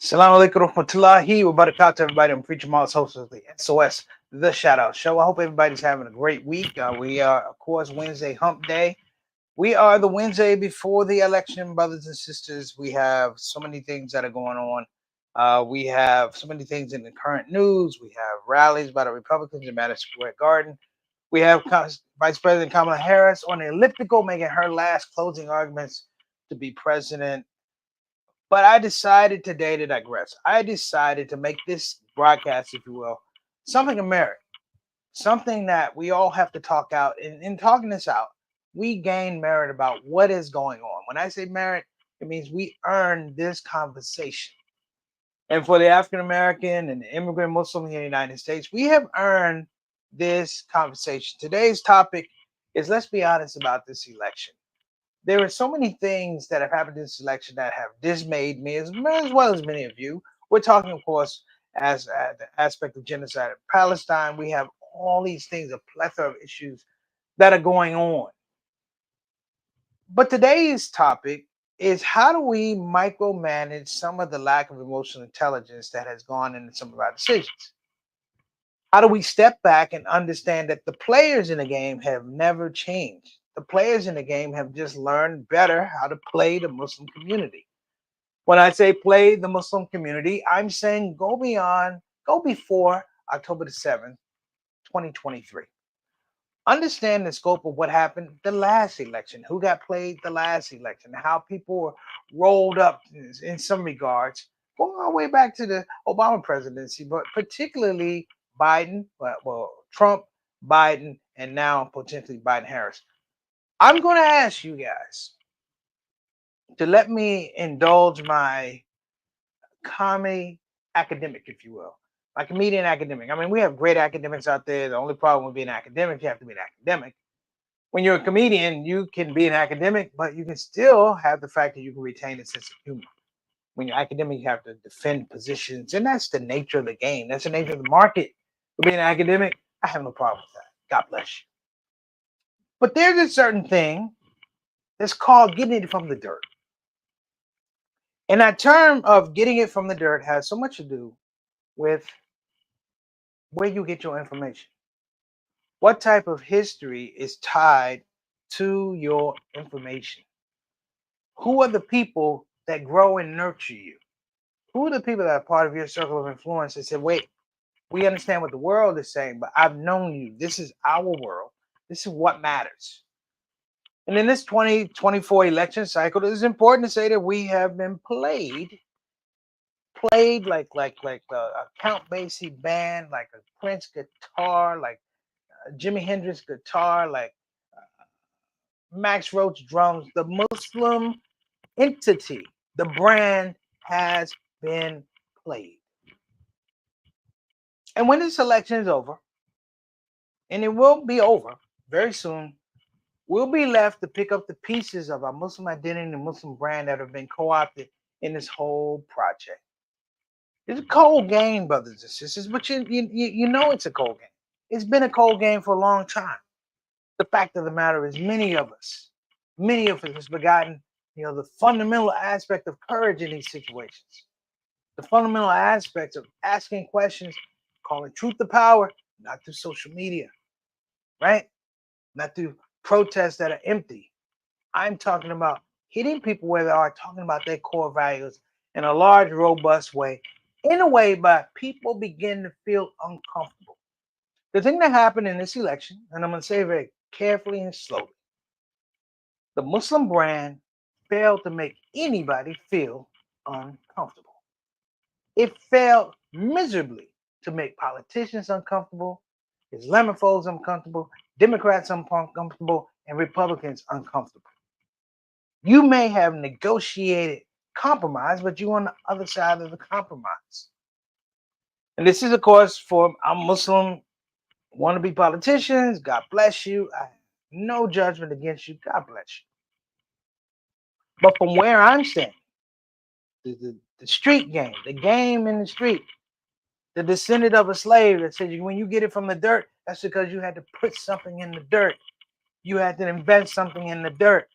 Assalamu alaikum warahmatullahi wabarakatuh, everybody. I'm Preacher Moss, host of the SOS, the Shout Out Show. I hope everybody's having a great week. We are, of course, Wednesday hump day. We are the Wednesday before the election, brothers and sisters. We have so many things that are going on. We have so many things in the current news. We have rallies by the Republicans in Madison Square Garden. We have Vice President Kamala Harris on the elliptical making her last closing arguments to be president. But I decided today to digress. I decided to make this broadcast, if you will, something of merit, something that we all have to talk out. And in talking this out, we gain merit about what is going on. When I say merit, it means we earn this conversation. And for the African American and the immigrant Muslim in the United States, we have earned this conversation. Today's topic is, let's be honest about this election. There are so many things that have happened in this election that have dismayed me, as well as many of you. We're talking, of course, as the aspect of genocide in Palestine. We have all these things, a plethora of issues that are going on. But today's topic is, how do we micromanage some of the lack of emotional intelligence that has gone into some of our decisions? How do we step back and understand that the players in the game have never changed? The players in the game have just learned better how to play the Muslim community. When I say play the Muslim community, I'm saying go before October the 7th, 2023. Understand the scope of what happened the last election, who got played the last election, how people were rolled up in some regards, going all the way back to the Obama presidency, but particularly Biden, Trump, Biden, and now potentially Biden-Harris. I'm going to ask you guys to let me indulge my comedy academic, if you will, my comedian academic. I mean, we have great academics out there. The only problem with being an academic, you have to be an academic. When you're a comedian, you can be an academic, but you can still have the fact that you can retain a sense of humor. When you're academic, you have to defend positions, and that's the nature of the game. That's the nature of the market. For being an academic, I have no problem with that. God bless you. But there's a certain thing that's called getting it from the dirt. And that term of getting it from the dirt has so much to do with where you get your information. What type of history is tied to your information? Who are the people that grow and nurture you? Who are the people that are part of your circle of influence that said, wait, we understand what the world is saying, but I've known you. This is our world. This is what matters. And in this 2024 election cycle, it is important to say that we have been played like a Count Basie band, like a Prince guitar, like Jimi Hendrix guitar, like Max Roach drums. The Muslim entity, the brand, has been played. And when this election is over, and it will be over very soon, we'll be left to pick up the pieces of our Muslim identity and Muslim brand that have been co-opted in this whole project. It's a cold game, brothers and sisters, but you know it's a cold game. It's been a cold game for a long time. The fact of the matter is, many of us have forgotten, the fundamental aspect of courage in these situations. The fundamental aspects of asking questions, calling truth to power, not through social media, right? Not through protests that are empty. I'm talking about hitting people where they are, talking about their core values in a large, robust way, in a way by people begin to feel uncomfortable. The thing that happened in this election, and I'm going to say it very carefully and slowly, the Muslim brand failed to make anybody feel uncomfortable. It failed miserably to make politicians uncomfortable, Islamophobes uncomfortable, Democrats uncomfortable, and Republicans uncomfortable. You may have negotiated compromise, but you're on the other side of the compromise. And this is, of course, for our Muslim wannabe politicians. God bless you. I have no judgment against you. God bless you. But from where I'm standing, the street game, the game in the street, the descendant of a slave that says when you get it from the dirt, that's because you had to put something in the dirt. You had to invent something in the dirt.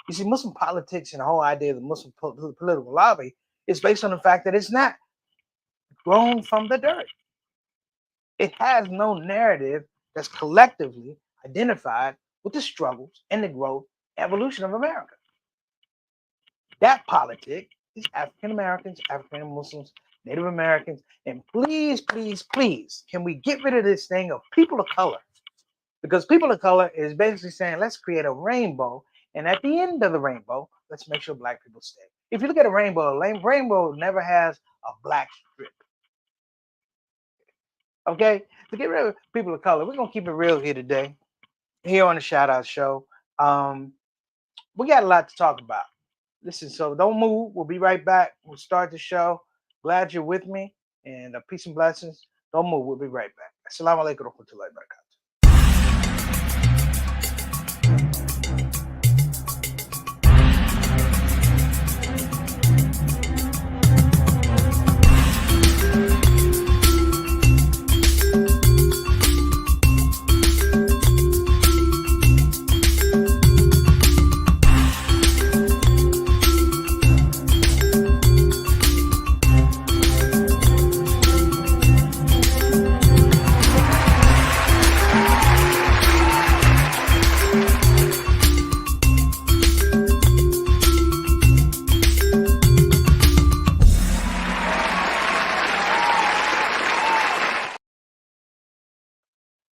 You see, Muslim politics and the whole idea of the Muslim political lobby is based on the fact that it's not grown from the dirt. It has no narrative that's collectively identified with the struggles and the growth, evolution of America. That politic is African Americans, African Muslims, Native Americans, and please, please, please, can we get rid of this thing of people of color? Because people of color is basically saying, let's create a rainbow, and at the end of the rainbow, let's make sure black people stay. If you look at a rainbow never has a black strip. Okay, to get rid of people of color, we're gonna keep it real here today, here on the Shout Out Show. We got a lot to talk about. Listen, so don't move. We'll be right back. We'll start the show. Glad you're with me, and peace and blessings. Don't move. We'll be right back. Assalamu alaikum warahmatullahi wabarakatuh.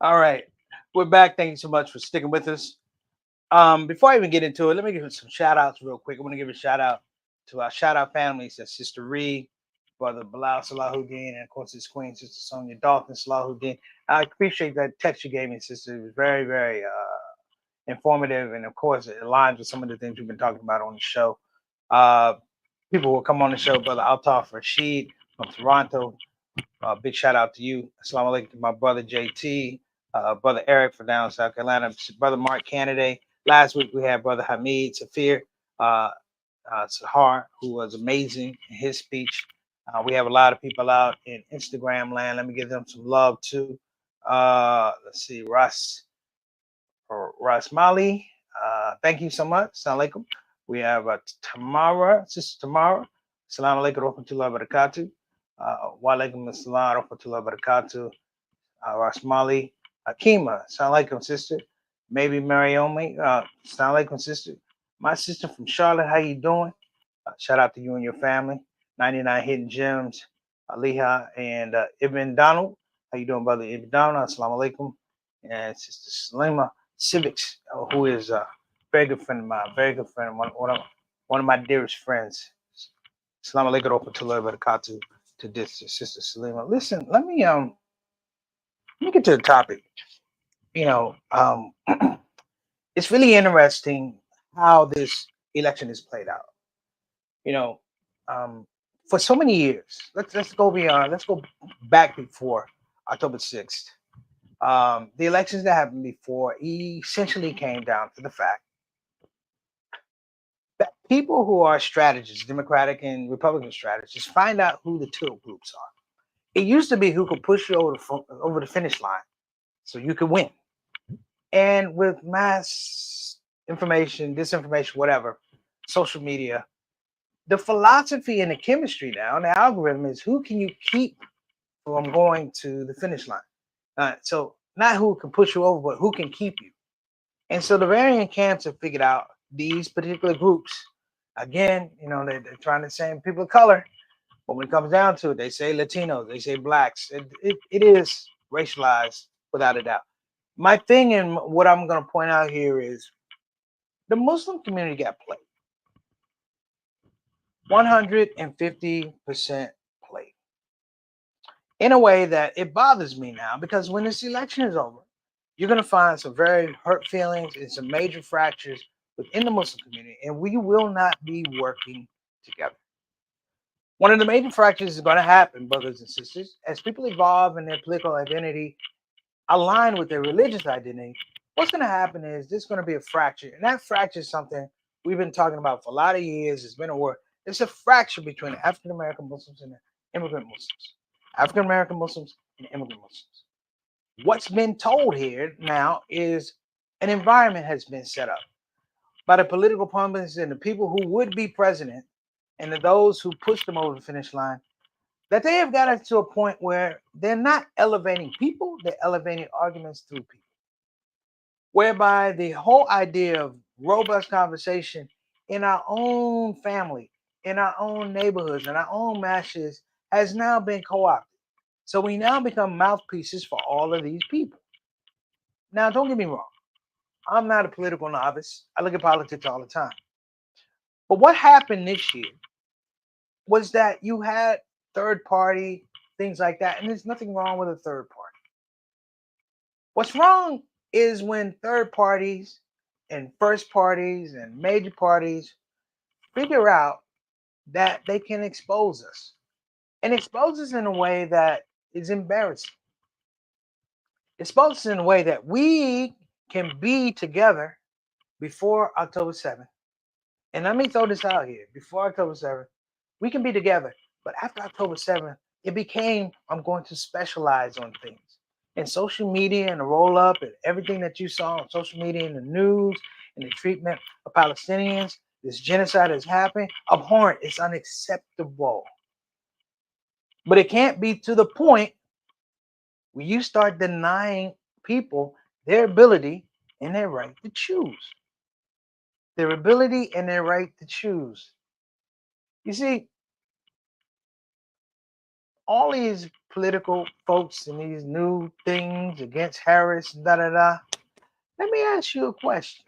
All right, we're back. Thank you so much for sticking with us. Before I even get into it, let me give some shout outs real quick. I want to give a shout out to our shout out families. That's Sister Ree, Brother Bilal Salahuddin, and of course his queen, Sister Sonia Dalton Salahuddin. I appreciate that text you gave me, Sister. It was very, very informative, and of course it aligns with some of the things we've been talking about on the show. People will come on the show, Brother Altaf Rashid from Toronto. Big shout out to you. Assalamu alaikum to my brother JT, Brother Eric from down South Carolina, Brother Mark Kennedy. Last week we had Brother Hamid Safir Sahar, who was amazing in his speech. We have a lot of people out in Instagram land. Let me give them some love too. Let's see, Ras Mali. Thank you so much. Assalamu alaikum. We have Tamara, Sister Tamara. Assalamu alaikum warahmatullahi wabarakatuh. Wa alaikum assalam warahmatullahi wabarakatuh. Ras Mali. Akima. Assalamu alaikum, sister. Maybe Mariomi. Assalamu alaikum, sister. My sister from Charlotte, how you doing? Shout out to you and your family. 99 Hidden Gems, Aliha and Ibn Donald. How you doing, brother Ibn Donald? Assalamu alaikum. And Sister Salima Civics, who is a very good friend of mine, very good friend, one of my dearest friends. Assalamu alaikum warahmatullahi wabarakatuh to this Sister Salima. Listen, let me get to the topic. You know, it's really interesting how this election is played out. You know, for so many years, let's go beyond, let's go back before October 6th. The elections that happened before essentially came down to the fact that people who are strategists, Democratic and Republican strategists, find out who the two groups are. It used to be who could push you over the finish line so you could win. And with mass information, disinformation, whatever, social media, the philosophy and the chemistry now, and the algorithm is who can you keep from going to the finish line? So not who can push you over, but who can keep you. And so the varying camps have figured out these particular groups. Again, you know, they're trying to say people of color, but when it comes down to it, they say Latinos, they say blacks. It is racialized without a doubt. My thing and what I'm going to point out here is the Muslim community got played. 150% played. In a way that it bothers me now, because when this election is over, you're going to find some very hurt feelings and some major fractures within the Muslim community, and we will not be working together. One of the major fractures is going to happen, brothers and sisters, as people evolve in their political identity, align with their religious identity. What's going to happen is there's going to be a fracture, and that fracture is something we've been talking about for a lot of years. It's been a word. It's a fracture between African American Muslims and immigrant Muslims. African American Muslims and immigrant Muslims. What's been told here now is an environment has been set up by the political pundits and the people who would be president, and those who pushed them over the finish line, that they have gotten to a point where they're not elevating people, they're elevating arguments through people. Whereby the whole idea of robust conversation in our own family, in our own neighborhoods, in our own masses has now been co-opted. So we now become mouthpieces for all of these people. Now, don't get me wrong. I'm not a political novice. I look at politics all the time. But what happened this year was that you had third party, things like that, and there's nothing wrong with a third party. What's wrong is when third parties and first parties and major parties figure out that they can expose us and expose us in a way that is embarrassing. Expose us in a way that we can be together before October 7th. And let me throw this out here. Before October 7th, we can be together. But after October 7th, it became, I'm going to specialize on things. And social media and the roll up and everything that you saw on social media and the news and the treatment of Palestinians, this genocide has happened, abhorrent. It's unacceptable. But it can't be to the point where you start denying people their ability and their right to choose. Their ability and their right to choose. You see, all these political folks and these new things against Harris, da da da. Let me ask you a question.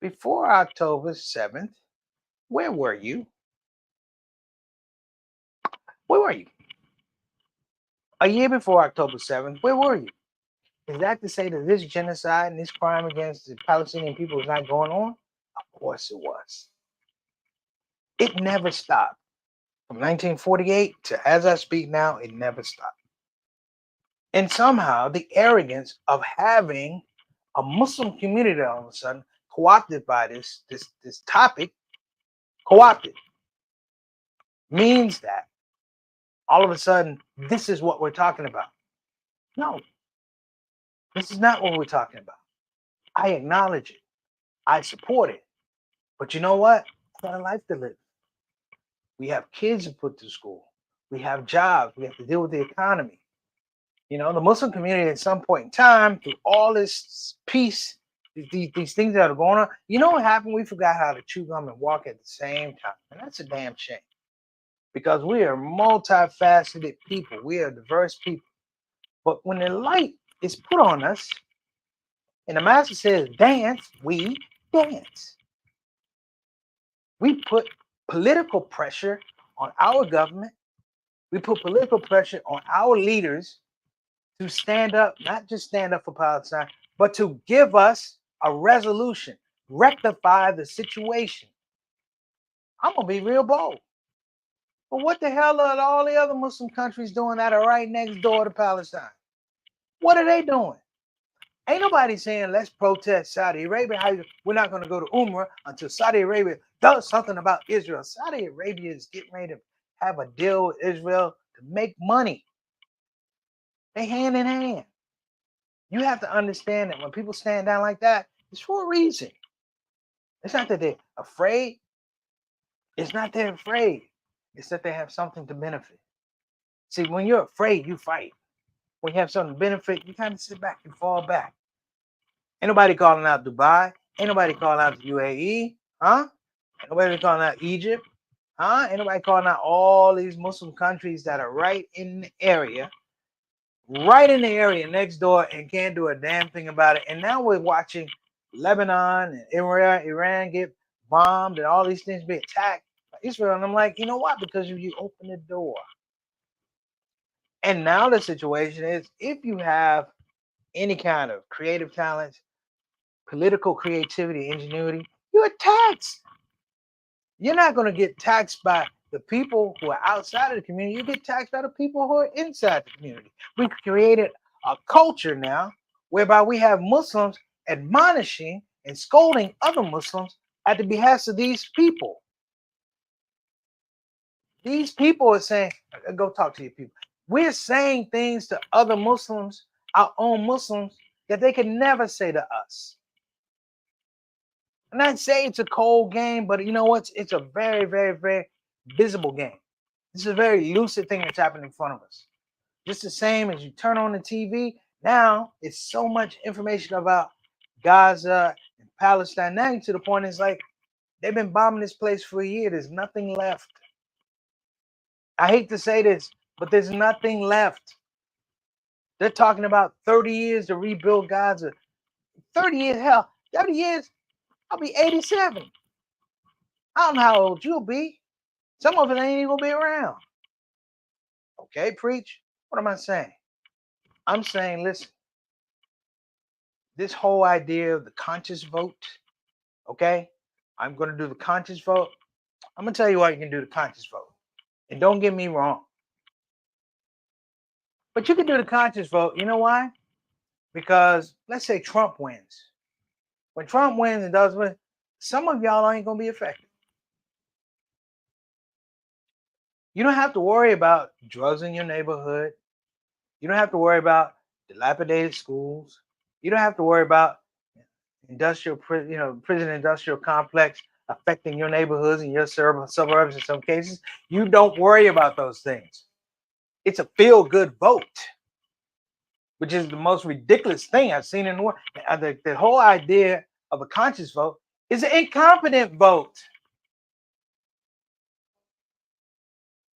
Before October 7th, where were you? Where were you? A year before October 7th, where were you? Is that to say that this genocide and this crime against the Palestinian people is not going on? Of course it was. It never stopped. From 1948 to as I speak now, it never stopped. And somehow the arrogance of having a Muslim community all of a sudden co-opted by this topic, co-opted, means that all of a sudden this is what we're talking about. No, this is not what we're talking about. I acknowledge it. I support it. But you know what? I've got a life to live. We have kids to put to school. We have jobs. We have to deal with the economy. You know, the Muslim community at some point in time, through all this peace, these things that are going on, you know what happened? We forgot how to chew gum and walk at the same time. And that's a damn shame. Because we are multifaceted people. We are diverse people. But when the light is put on us, and the master says, dance, we dance. We put political pressure on our government. We put political pressure on our leaders to stand up, not just stand up for Palestine, but to give us a resolution, rectify the situation. I'm going to be real bold. But what the hell are all the other Muslim countries doing that are right next door to Palestine? What are they doing? Ain't nobody saying, let's protest Saudi Arabia. We're not going to go to Umrah until Saudi Arabia does something about Israel. Saudi Arabia is getting ready to have a deal with Israel to make money. They hand in hand. You have to understand that when people stand down like that, it's for a reason. It's not that they're afraid. It's not they're afraid. It's that they have something to benefit. See, when you're afraid, you fight. When you have something to benefit, you kind of sit back and fall back. Ain't nobody calling out Dubai. Ain't nobody calling out the UAE. Huh? Ain't nobody calling out Egypt. Huh? Ain't nobody calling out all these Muslim countries that are right in the area next door and can't do a damn thing about it. And now we're watching Lebanon and Iran get bombed and all these things be attacked by Israel. And I'm like, you know what? Because you open the door. And now the situation is, if you have any kind of creative talents, political creativity, ingenuity, you're taxed. You're not going to get taxed by the people who are outside of the community. You get taxed by the people who are inside the community. We've created a culture now whereby we have Muslims admonishing and scolding other Muslims at the behest of these people. These people are saying, go talk to your people. We're saying things to other Muslims, our own Muslims, that they could never say to us. And I'd say it's a cold game, but you know what? It's a very, very, very visible game. This is a very lucid thing that's happening in front of us. Just the same as you turn on the TV, now it's so much information about Gaza and Palestine. Now to the point it's like they've been bombing this place for a year. There's nothing left. I hate to say this, but there's nothing left. They're talking about 30 years to rebuild Gaza. 30 years, hell, 30 years, I'll be 87. I don't know how old you'll be. Some of it ain't even gonna be around. Okay, preach. What am I saying? I'm saying, listen, this whole idea of the conscious vote, okay? I'm gonna do the conscious vote. I'm gonna tell you why you can do the conscious vote. And don't get me wrong. But you can do the conscious vote. You know why? Because let's say Trump wins. When Trump wins and does win, some of y'all ain't gonna be affected. You don't have to worry about drugs in your neighborhood. You don't have to worry about dilapidated schools. You don't have to worry about prison industrial complex affecting your neighborhoods and your suburbs in some cases. You don't worry about those things. It's a feel-good vote, which is the most ridiculous thing I've seen in the world. The whole idea of a conscious vote is an incompetent vote.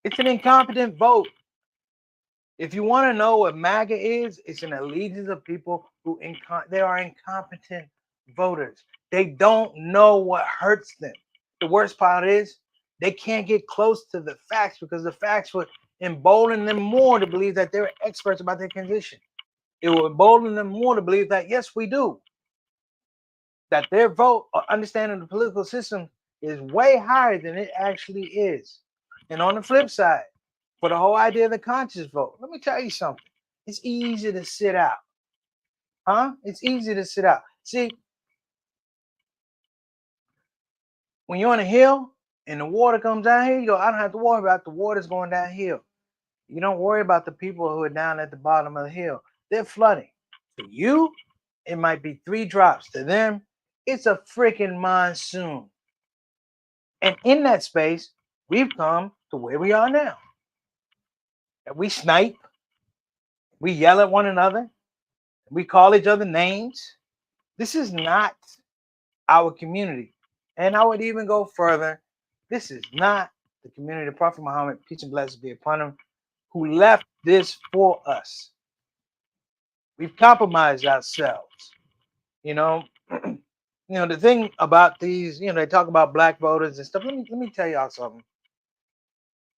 It's an incompetent vote. If you want to know what MAGA is, it's an allegiance of people who they are incompetent voters. They don't know what hurts them. The worst part is they can't get close to the facts because the facts would embolden them more to believe that they're experts about their condition. It will embolden them more to believe that, yes, we do. That their vote or understanding the political system is way higher than it actually is. And on the flip side, for the whole idea of the conscious vote, let me tell you something. It's easy to sit out. It's easy to sit out. See, when you're on a hill and the water comes down here, you go, I don't have to worry about the water's going downhill. You don't worry about the people who are down at the bottom of the hill. They're flooding. To you, it might be 3 drops. To them, it's a freaking monsoon. And in that space, we've come to where we are now. We snipe. We yell at one another. We call each other names. This is not our community. And I would even go further. This is not the community of Prophet Muhammad, peace and blessings be upon him, who left this for us. We've compromised ourselves. The thing about these, they talk about black voters and stuff. Let me tell y'all something.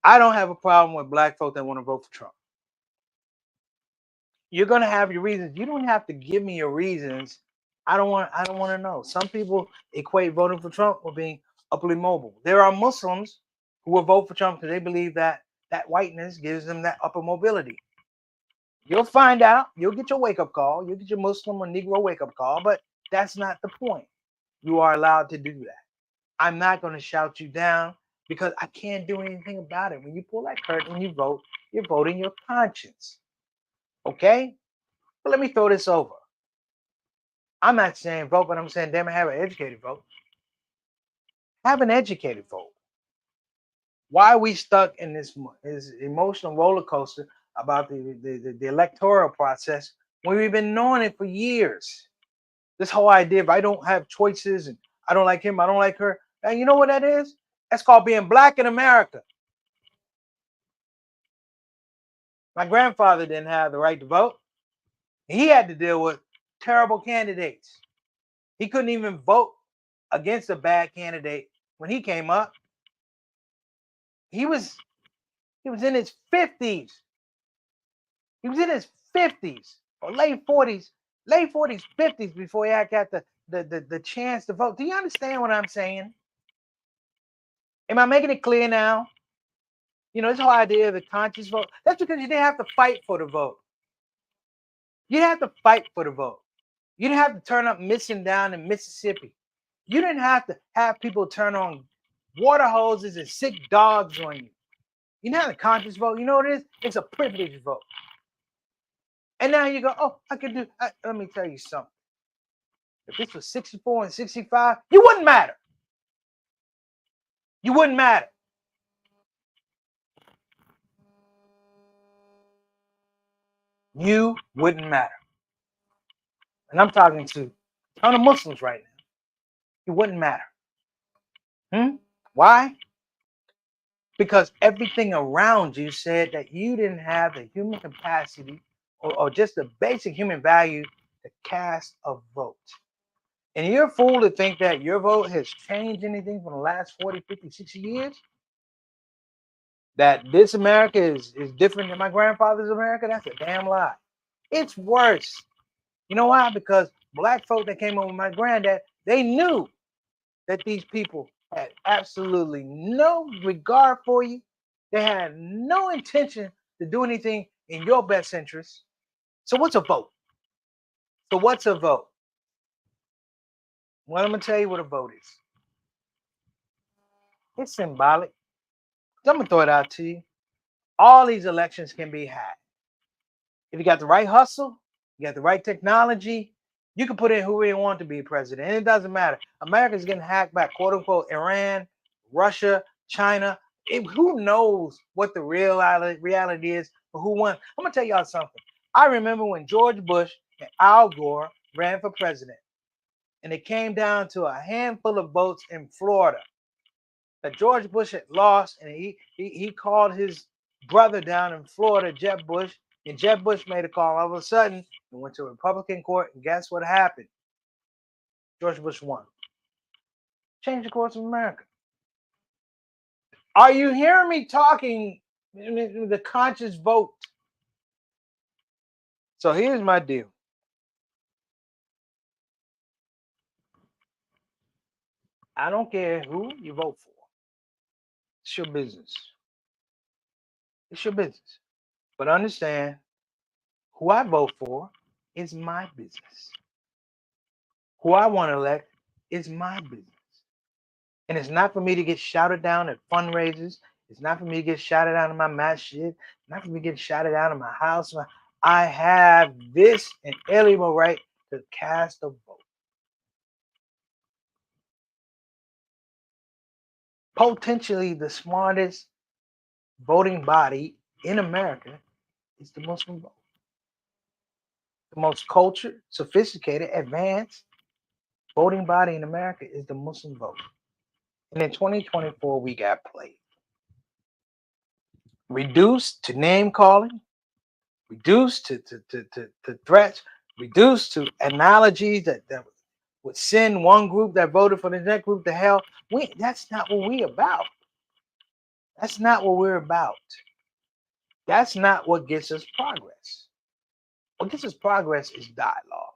I don't have a problem with black folk that want to vote for Trump. You're gonna have your reasons. You don't have to give me your reasons. I don't want to know. Some people equate voting for Trump with being upwardly mobile. There are Muslims who will vote for Trump because they believe that whiteness gives them that upper mobility. You'll find out. You'll get your wake-up call. You'll get your Muslim or Negro wake-up call, but that's not the point. You are allowed to do that. I'm not going to shout you down because I can't do anything about it. When you pull that curtain and you vote, you're voting your conscience. Okay? But let me throw this over. I'm not saying vote, but I'm saying, damn it, have an educated vote. Have an educated vote. Why are we stuck in this emotional roller coaster about the electoral process when we've been knowing it for years? This whole idea of I don't have choices and I don't like him, I don't like her. And you know what that is? That's called being black in America. My grandfather didn't have the right to vote. He had to deal with terrible candidates. He couldn't even vote against a bad candidate when he came up. He was in his 50s. He was in his 50s or late 40s, 50s before he had got the chance to vote. Do you understand what I'm saying? Am I making it clear now? This whole idea of the conscious vote, that's because you didn't have to fight for the vote. You didn't have to fight for the vote. You didn't have to turn up missing down in Mississippi. You didn't have to have people turn on water hoses and sick dogs on you. You know how the conscious vote, you know what it is? It's a privilege vote. And now you go, oh, I can do, let me tell you something. If this was 64 and 65, you wouldn't matter. You wouldn't matter. you wouldn't matter. And I'm talking to a ton of Muslims right now. You wouldn't matter. Why? Because everything around you said that you didn't have the human capacity or just the basic human value to cast a vote. And you're a fool to think that your vote has changed anything from the last 40, 50, 60 years? That this America is different than my grandfather's America? That's a damn lie. It's worse. You know why? Because black folk that came over with my granddad, they knew that these people had absolutely no regard for you. They had no intention to do anything in your best interest. So what's a vote? So what's a vote? Well, I'm going to tell you what a vote is. It's symbolic. So I'm going to throw it out to you. All these elections can be had. If you got the right hustle, you got the right technology, you can put in who you want to be president. And it doesn't matter. America's getting hacked by quote unquote Iran, Russia, China. Who knows what the real reality is or who won? I'm going to tell y'all something. I remember when George Bush and Al Gore ran for president. And it came down to a handful of votes in Florida that George Bush had lost. And he called his brother down in Florida, Jeb Bush. And Jeb Bush made a call. All of a sudden, he went to a Republican court. And guess what happened? George Bush won. Changed the course of America. Are you hearing me talking the conscious vote? So here's my deal. I don't care who you vote for. It's your business. It's your business. But understand, who I vote for is my business. Who I want to elect is my business. And it's not for me to get shouted down at fundraisers. It's not for me to get shouted down in my match shit. It's not for me to get shouted down in my house. I have this inalienable right to cast a vote. Potentially the smartest voting body in America is the Muslim vote. The most cultured, sophisticated, advanced voting body in America is the Muslim vote. And in 2024, we got played. Reduced to name calling, reduced to threats, reduced to analogies that would send one group that voted for the next group to hell. That's not what we're about. That's not what we're about. That's not what gets us progress. What gets us progress is dialogue.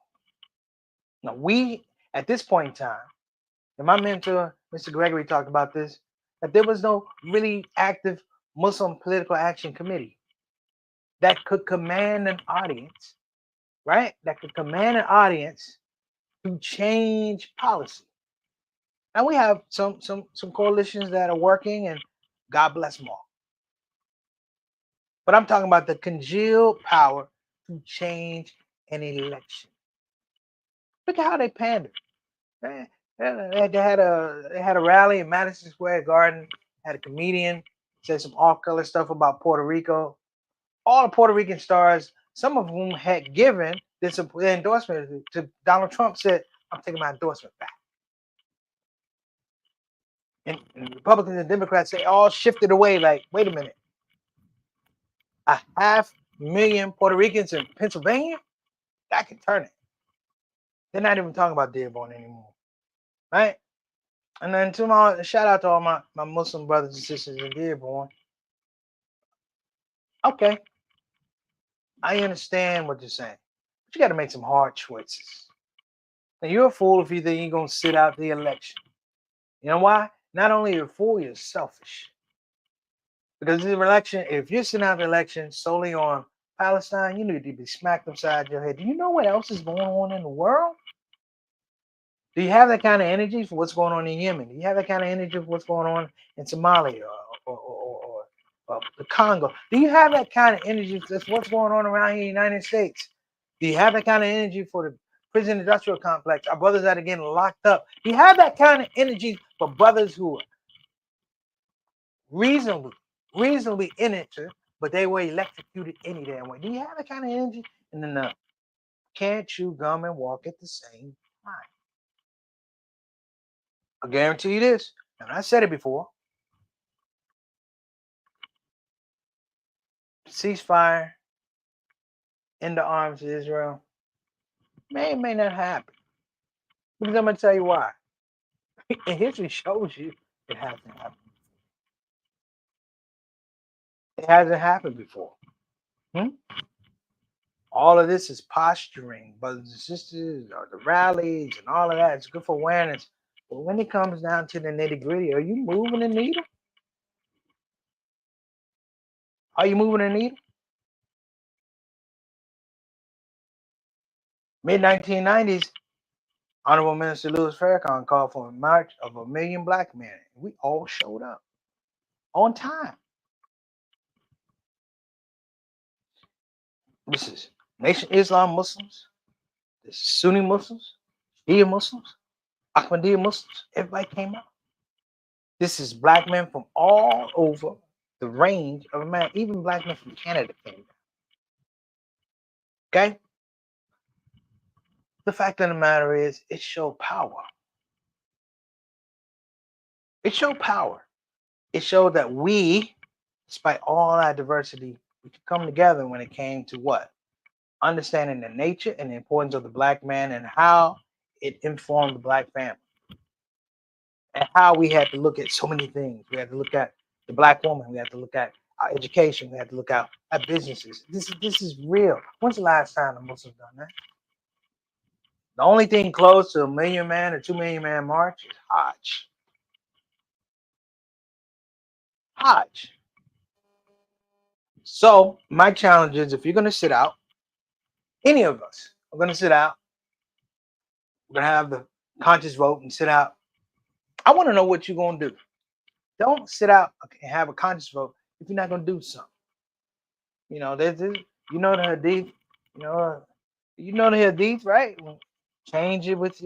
Now, we, at this point in time, and my mentor, Mr. Gregory, talked about this, that there was no really active Muslim political action committee that could command an audience, right? That could command an audience to change policy. Now we have some coalitions that are working, and God bless them all. But I'm talking about the congealed power to change an election. Look at how they pandered. They had a rally in Madison Square Garden. Had a comedian say some off-color stuff about Puerto Rico. All the Puerto Rican stars, some of whom had given this endorsement to Donald Trump, said, "I'm taking my endorsement back." And Republicans and Democrats say all shifted away. Like, wait a minute, 500,000 Puerto Ricans in Pennsylvania? That can turn it. They're not even talking about Dearborn anymore, right? And then shout out to all my Muslim brothers and sisters in Dearborn. Okay, I understand what you're saying, but you got to make some hard choices. Now, you're a fool if you think you're going to sit out the election. You know why? Not only you're a fool, you're selfish. Because the election, if you're sitting out the election solely on Palestine, you need to be smacked upside your head. Do you know what else is going on in the world? Do you have that kind of energy for what's going on in Yemen? Do you have that kind of energy for what's going on in Somalia or the Congo? Do you have that kind of energy for what's going on around here in the United States? Do you have that kind of energy for the prison industrial complex, our brothers that are getting locked up? Do you have that kind of energy for brothers who are reasonably in it but they were electrocuted any damn way. Do you have that kind of energy? And then can't chew gum and walk at the same time. I guarantee you this, and I said it before. Ceasefire in the arms of Israel may not happen. Because I'm going to tell you why. And history shows you it hasn't happened. It hasn't happened before. All of this is posturing, brothers and sisters, or the rallies and all of that. It's good for awareness. But when it comes down to the nitty gritty, are you moving the needle? Are you moving the needle? Mid-1990s, Honorable Minister Louis Farrakhan called for a march of 1 million black men. We all showed up on time. This is Nation Islam Muslims. This is Sunni Muslims, Shia Muslims, Ahmadiyya Muslims. Everybody came out. This is black men from all over the range of America. Even black men from Canada came out. Okay? The fact of the matter is, it showed power. It showed power. It showed that we, despite all our diversity, we could come together when it came to what? Understanding the nature and the importance of the black man and how it informed the black family. And how we had to look at so many things. We had to look at the black woman. We had to look at our education. We had to look at our businesses. This is real. When's the last time the Muslims done that? The only thing close to 1 million man or 2 million man march is Hajj. Hajj. So my challenge is, if you're going to sit out, any of us are going to sit out, we're going to have the conscious vote and sit out. I want to know what you're going to do. Don't sit out and have a conscious vote if you're not going to do something. You know, you know the hadith, you know the hadith, right? Change it with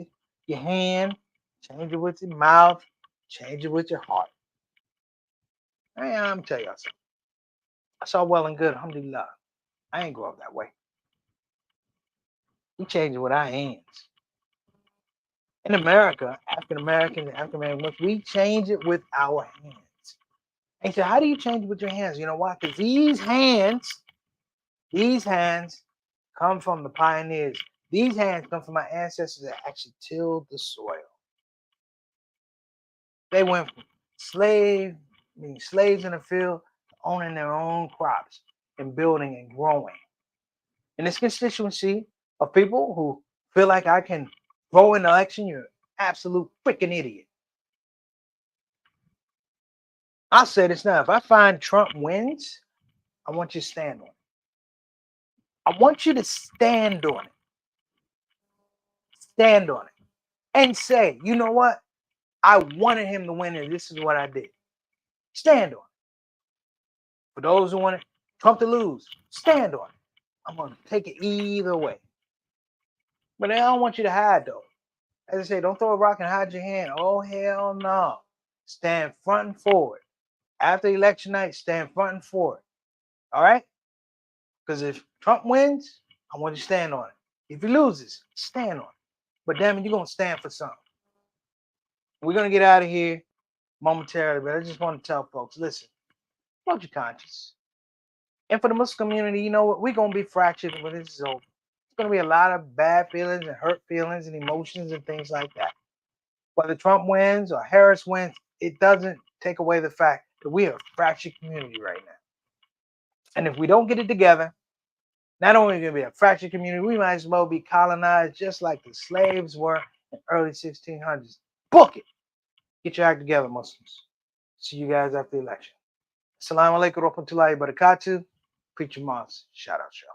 your hand, change it with your mouth, change it with your heart. Hey, I'm tell y'all something. That's all well and good, alhamdulillah. I ain't grow up that way. We change it with our hands. In America, African Americans and African Americans, we change it with our hands. And so, how do you change it with your hands? You know why? Because these hands come from the pioneers. These hands come from my ancestors that actually tilled the soil. They went from slaves in the field, to owning their own crops and building and growing. In this constituency of people who feel like I can throw an election, you're an absolute freaking idiot. I'll say this now. If I find Trump wins, I want you to stand on it. I want you to stand on it. Stand on it. And say, you know what? I wanted him to win, and this is what I did. Stand on it. For those who wanted Trump to lose, stand on it. I'm going to take it either way. But I don't want you to hide, though. As I say, don't throw a rock and hide your hand. Oh, hell no. Stand front and forward. After election night, stand front and forward. All right? Because if Trump wins, I want you to stand on it. If he loses, stand on it. But damn it, you're going to stand for something. We're going to get out of here momentarily, but I just want to tell folks, listen, vote your conscience. And for the Muslim community, you know what? We're going to be fractured when this is over. It's going to be a lot of bad feelings and hurt feelings and emotions and things like that. Whether Trump wins or Harris wins, it doesn't take away the fact that we are a fractured community right now. And if we don't get it together, not only are we going to be a fractured community, we might as well be colonized just like the slaves were in the early 1600s. Book it. Get your act together, Muslims. See you guys after the election. Assalamu alaikum warahmatullahi wabarakatuh. Preacher Moss, shout out show.